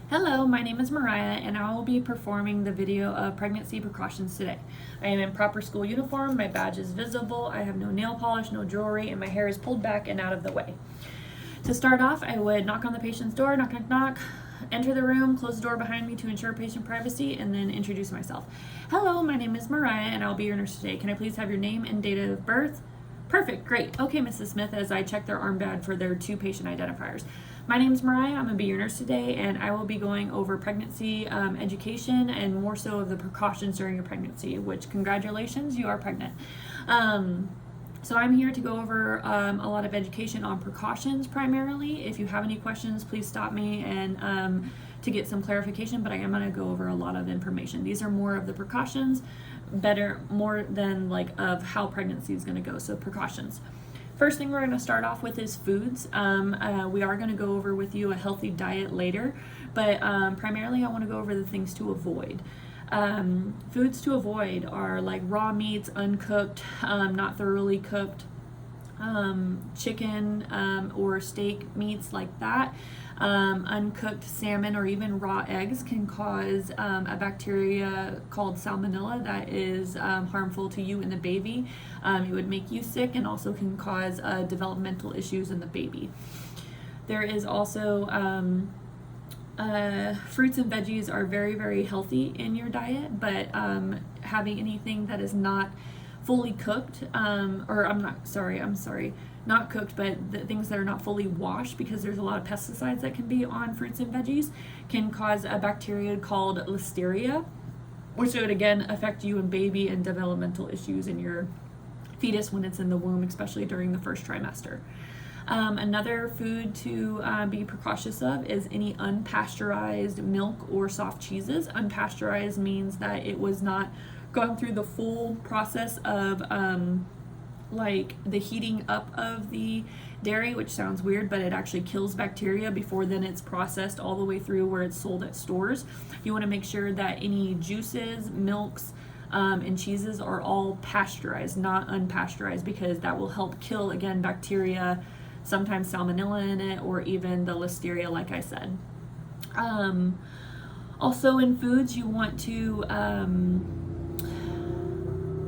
Hello, my name is Mariah and I will be performing the video of pregnancy precautions today. I am in proper school uniform, my badge is visible, I have no nail polish, no jewelry, and my hair is pulled back and out of the way. To start off, I would knock on the patient's door, knock, knock, knock, enter the room, close the door behind me to ensure patient privacy, and then introduce myself. Hello, my name is Mariah and I'll be your nurse today. Can I please have your name and date of birth? Perfect, great. Okay, Mrs. Smith, as I check their arm badge for their 2 patient identifiers. My name is Mariah, I'm gonna be your nurse today, and I will be going over pregnancy education and more so of the precautions during your pregnancy, which congratulations, you are pregnant. So I'm here to go over a lot of education on precautions primarily. If you have any questions, please stop me and to get some clarification, but I am gonna go over a lot of information. These are more of the precautions, more than like of how pregnancy is gonna go, so precautions. First thing we're going to start off with is foods. We are going to go over with you a healthy diet later, but primarily I want to go over the things to avoid. Foods to avoid are like raw meats, uncooked, not thoroughly cooked, chicken or steak meats like that. Uncooked salmon or even raw eggs can cause a bacteria called salmonella that is harmful to you and the baby. It would make you sick and also can cause developmental issues in the baby. There is also fruits and veggies are very, very healthy in your diet, but having anything that is not fully cooked, not cooked, but the things that are not fully washed, because there's a lot of pesticides that can be on fruits and veggies, can cause a bacteria called listeria, which would again affect you and baby and developmental issues in your fetus when it's in the womb, especially during the first trimester. Another food to be precautious of is any unpasteurized milk or soft cheeses. Unpasteurized means that it was not gone through the full process of like the heating up of the dairy, which sounds weird, but it actually kills bacteria before then it's processed all the way through where it's sold at stores. You want to make sure that any juices, milks, and cheeses are all pasteurized, not unpasteurized, because that will help kill, again, bacteria, sometimes salmonella in it, or even the listeria, like I said. Also in foods, you want to,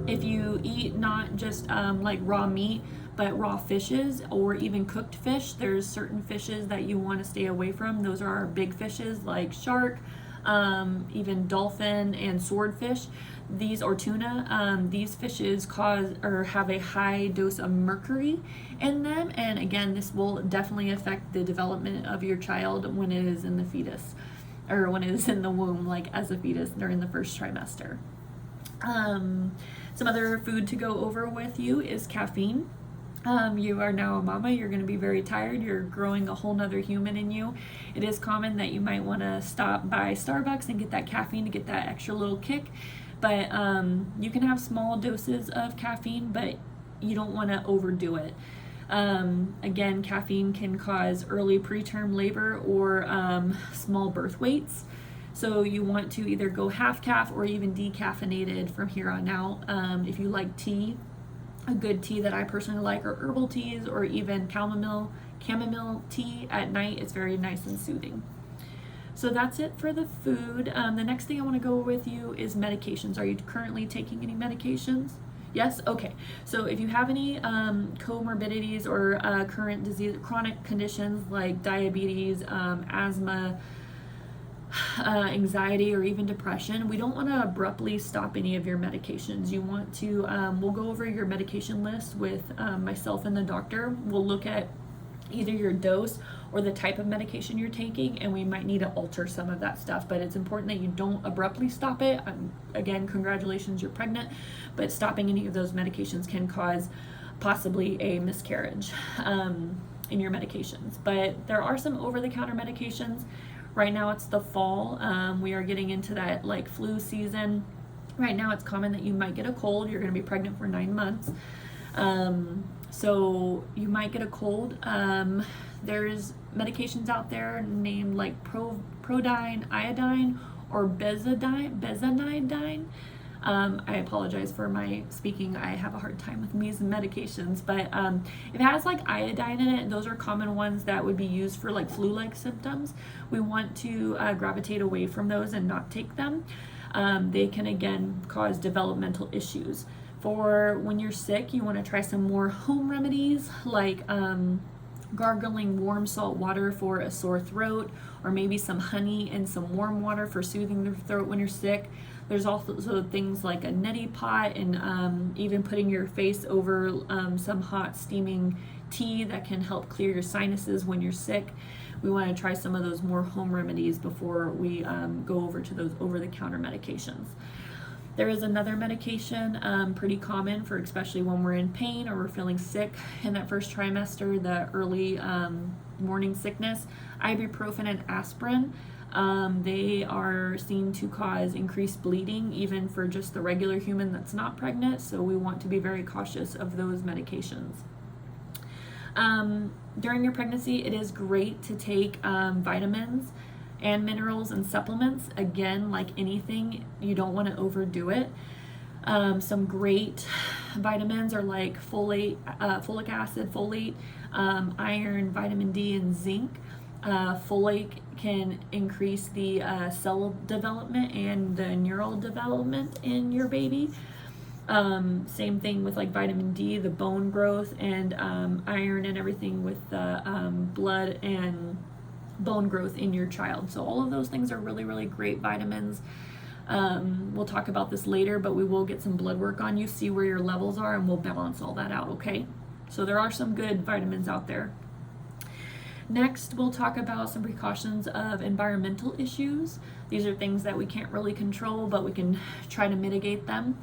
if you eat not just like raw meat, but raw fishes or even cooked fish, there's certain fishes that you want to stay away from. Those are our big fishes like shark, even dolphin and swordfish. These or tuna, these fishes cause or have a high dose of mercury in them, and again, this will definitely affect the development of your child when it is in the fetus, or when it is in the womb, like as a fetus during the first trimester. Some other food to go over with you is caffeine. You are now a mama, you're going to be very tired, you're growing a whole nother human in you. It is common that you might want to stop by Starbucks and get that caffeine to get that extra little kick, but you can have small doses of caffeine, but you don't want to overdo it. Again, caffeine can cause early preterm labor or small birth weights. So you want to either go half caff or even decaffeinated from here on out. If you like tea, a good tea that I personally like are herbal teas or even chamomile tea at night. It's very nice and soothing. So that's it for the food. The next thing I want to go with you is medications. Are you currently taking any medications? Yes? Okay. So if you have any comorbidities or current disease, chronic conditions like diabetes, asthma, anxiety, or even depression, we don't want to abruptly stop any of your medications. You want to, we'll go over your medication list with myself and the doctor. We'll look at either your dose or the type of medication you're taking, and we might need to alter some of that stuff, but it's important that you don't abruptly stop it. Again, congratulations, you're pregnant, but stopping any of those medications can cause possibly a miscarriage in your medications. But there are some over-the-counter medications. Right now it's the fall. We are getting into that like flu season. Right now it's common that you might get a cold. You're going to be pregnant for 9 months. So you might get a cold. There's medications out there named like Prodine, iodine, or bezanidine. I apologize for my speaking. I have a hard time with these medications, but if it has like iodine in it, those are common ones that would be used for like flu-like symptoms. We want to gravitate away from those and not take them. They can again cause developmental issues. For when you're sick, you want to try some more home remedies like gargling warm salt water for a sore throat, or maybe some honey and some warm water for soothing the throat when you're sick. There's also things like a neti pot, and even putting your face over some hot steaming tea that can help clear your sinuses when you're sick. We want to try some of those more home remedies before we go over to those over-the-counter medications. There is another medication, pretty common for especially when we're in pain or we're feeling sick in that first trimester, the early morning sickness, ibuprofen and aspirin. They are seen to cause increased bleeding even for just the regular human that's not pregnant, so we want to be very cautious of those medications. During your pregnancy, it is great to take vitamins and minerals and supplements. Again, like anything, you don't want to overdo it. Some great vitamins are like folate, folic acid, folate, iron, vitamin D, and zinc. Folate can increase the cell development and the neural development in your baby. Same thing with like vitamin D, the bone growth, and iron and everything with the blood and bone growth in your child. So all of those things are really, really great vitamins. We'll talk about this later, but we will get some blood work on you, see where your levels are, and we'll balance all that out, okay? So there are some good vitamins out there. Next, we'll talk about some precautions of environmental issues. These are things that we can't really control, but we can try to mitigate them.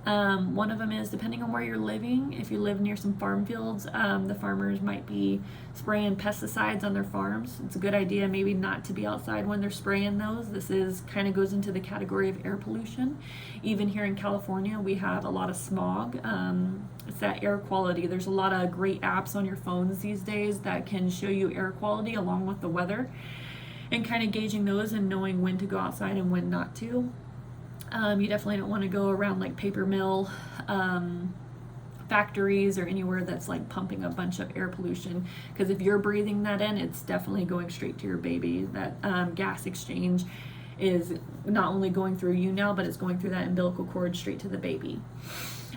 One of them is, depending on where you're living, if you live near some farm fields, the farmers might be spraying pesticides on their farms. It's a good idea maybe not to be outside when they're spraying those. This is kind of goes into the category of air pollution. Even here in California, we have a lot of smog. It's that air quality. There's a lot of great apps on your phones these days that can show you air quality along with the weather, and kind of gauging those and knowing when to go outside and when not to. You definitely don't want to go around like paper mill factories or anywhere that's like pumping a bunch of air pollution, because if you're breathing that in, it's definitely going straight to your baby. That gas exchange is not only going through you now, but it's going through that umbilical cord straight to the baby.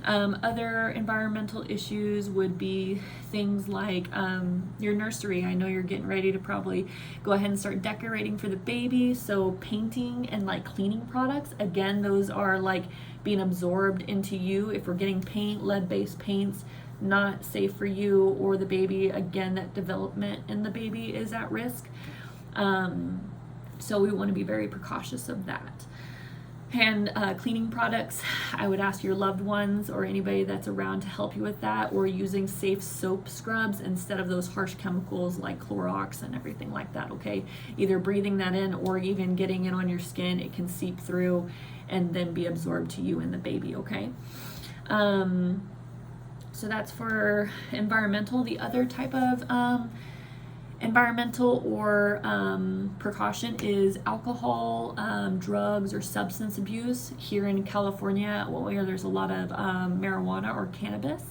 Other environmental issues would be things like your nursery. I know you're getting ready to probably go ahead and start decorating for the baby, so painting and like cleaning products, again, those are like being absorbed into you. If we're getting paint, lead-based paints, not safe for you or the baby. Again, that development in the baby is at risk. So we want to be very precautious of that. And cleaning products, I would ask your loved ones or anybody that's around to help you with that, or using safe soap scrubs instead of those harsh chemicals like Clorox and everything like that, okay? Either breathing that in or even getting it on your skin, it can seep through and then be absorbed to you and the baby, okay? So that's for environmental. The other type of environmental or precaution is alcohol, drugs, or substance abuse. Here in California, where there's a lot of marijuana or cannabis,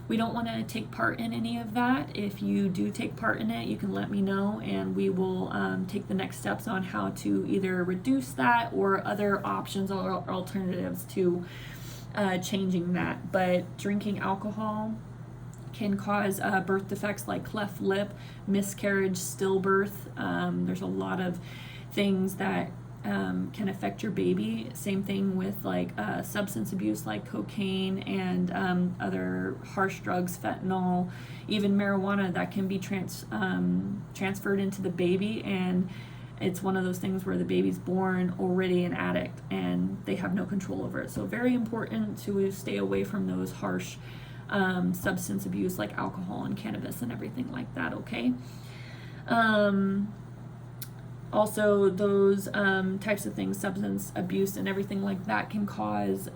we don't want to take part in any of that. If you do take part in it, you can let me know, and we will take the next steps on how to either reduce that or other options or alternatives to changing that. But drinking alcohol can cause birth defects like cleft lip, miscarriage, stillbirth. There's a lot of things that can affect your baby. Same thing with like substance abuse like cocaine and other harsh drugs, fentanyl, even marijuana that can be transferred into the baby, and it's one of those things where the baby's born already an addict and they have no control over it. So very important to stay away from those harsh substance abuse like alcohol and cannabis and everything like that, okay? Also, those types of things, substance abuse and everything like that, can cause,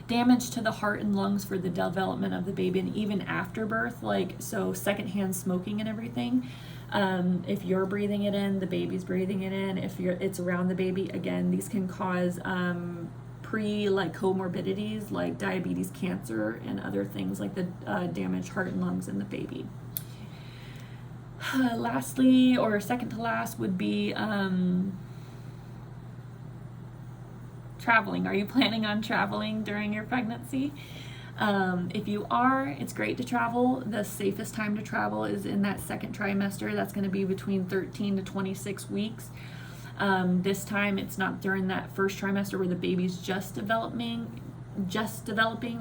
damage to the heart and lungs for the development of the baby, and even after birth, like so secondhand smoking and everything. If you're breathing it in, the baby's breathing it in. If it's around the baby, again, these can cause like comorbidities like diabetes, cancer, and other things like the damaged heart and lungs in the baby. Lastly, or second to last, would be traveling. Are you planning on traveling during your pregnancy? If you are, it's great to travel. The safest time to travel is in that second trimester. That's going to be between 13 to 26 weeks. This time it's not during that first trimester where the baby's just developing,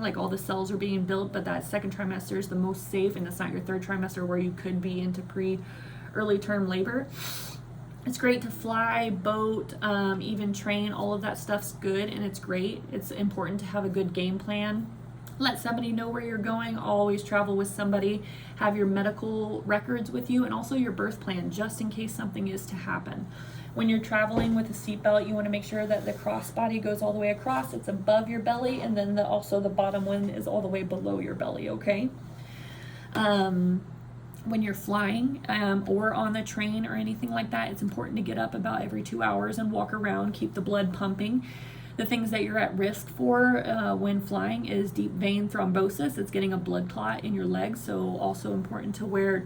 like all the cells are being built, but that second trimester is the most safe, and it's not your third trimester where you could be into early term labor. It's great to fly, boat, even train. All of that stuff's good and it's great. It's important to have a good game plan. Let somebody know where you're going. Always travel with somebody. Have your medical records with you, and also your birth plan, just in case something is to happen. When you're traveling with a seatbelt, you want to make sure that the crossbody goes all the way across. It's above your belly, and then also the bottom one is all the way below your belly, okay? When you're flying or on the train or anything like that, it's important to get up about every 2 hours and walk around, keep the blood pumping. The things that you're at risk for when flying is deep vein thrombosis. It's getting a blood clot in your legs, so also important to wear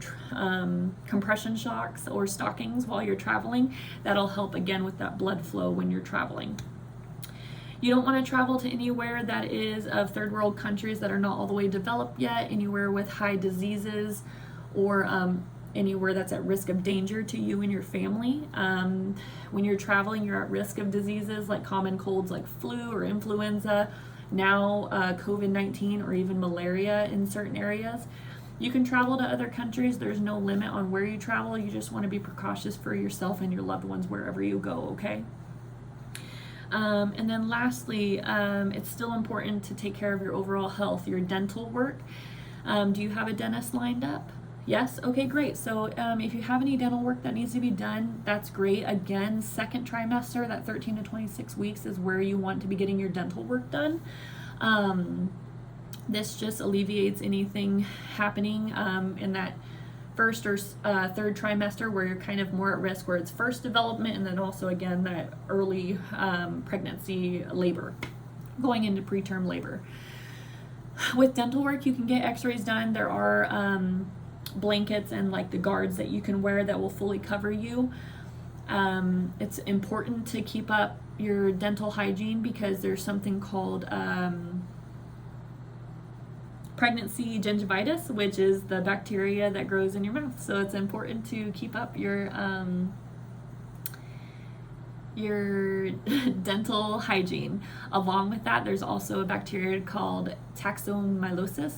compression socks or stockings while you're traveling. That'll help again with that blood flow when you're traveling. You don't want to travel to anywhere that is of third world countries that are not all the way developed yet, anywhere with high diseases, or anywhere that's at risk of danger to you and your family. When you're traveling, you're at risk of diseases like common colds like flu or influenza, now COVID-19, or even malaria in certain areas. You can travel to other countries. There's no limit on where you travel. You just want to be precautious for yourself and your loved ones wherever you go, okay? And then lastly, it's still important to take care of your overall health, your dental work. Do you have a dentist lined up? Yes? Okay, great. So if you have any dental work that needs to be done, that's great. Again, second trimester, that 13 to 26 weeks is where you want to be getting your dental work done. This just alleviates anything happening in that first or third trimester where you're kind of more at risk, where it's first development, and then also again that early pregnancy labor, going into preterm labor. With dental work, you can get x-rays done. There are blankets and like the guards that you can wear that will fully cover you. It's important to keep up your dental hygiene because there's something called pregnancy gingivitis, which is the bacteria that grows in your mouth. So it's important to keep up your dental hygiene. Along with that, there's also a bacteria called taxomylosis.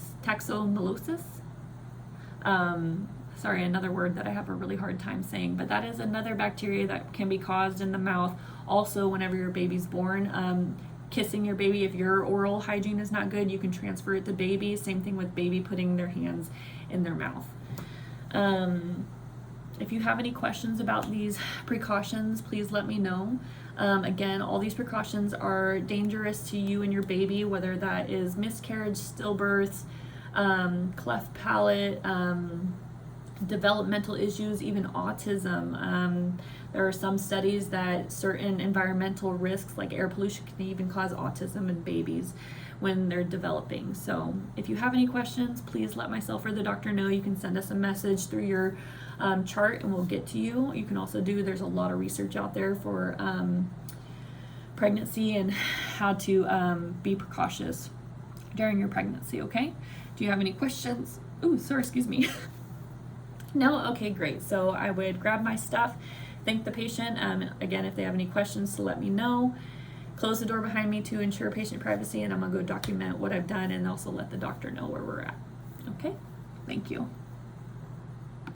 Sorry, another word that I have a really hard time saying, but that is another bacteria that can be caused in the mouth. Also, whenever your baby's born, kissing your baby, if your oral hygiene is not good, you can transfer it to baby. Same thing with baby putting their hands in their mouth. If you have any questions about these precautions, please let me know. Again, all these precautions are dangerous to you and your baby, whether that is miscarriage, stillbirths, cleft palate, developmental issues, even autism. There are some studies that certain environmental risks like air pollution can even cause autism in babies when they're developing. So if you have any questions, please let myself or the doctor know. You can send us a message through your chart and we'll get to you. You can also there's a lot of research out there for pregnancy and how to be precautious during your pregnancy, okay? Do you have any questions? Ooh, sorry, excuse me. No? Okay, great. So I would grab my stuff, thank the patient. Again, if they have any questions, to let me know. Close the door behind me to ensure patient privacy, and I'm going to go document what I've done and also let the doctor know where we're at. Okay? Thank you.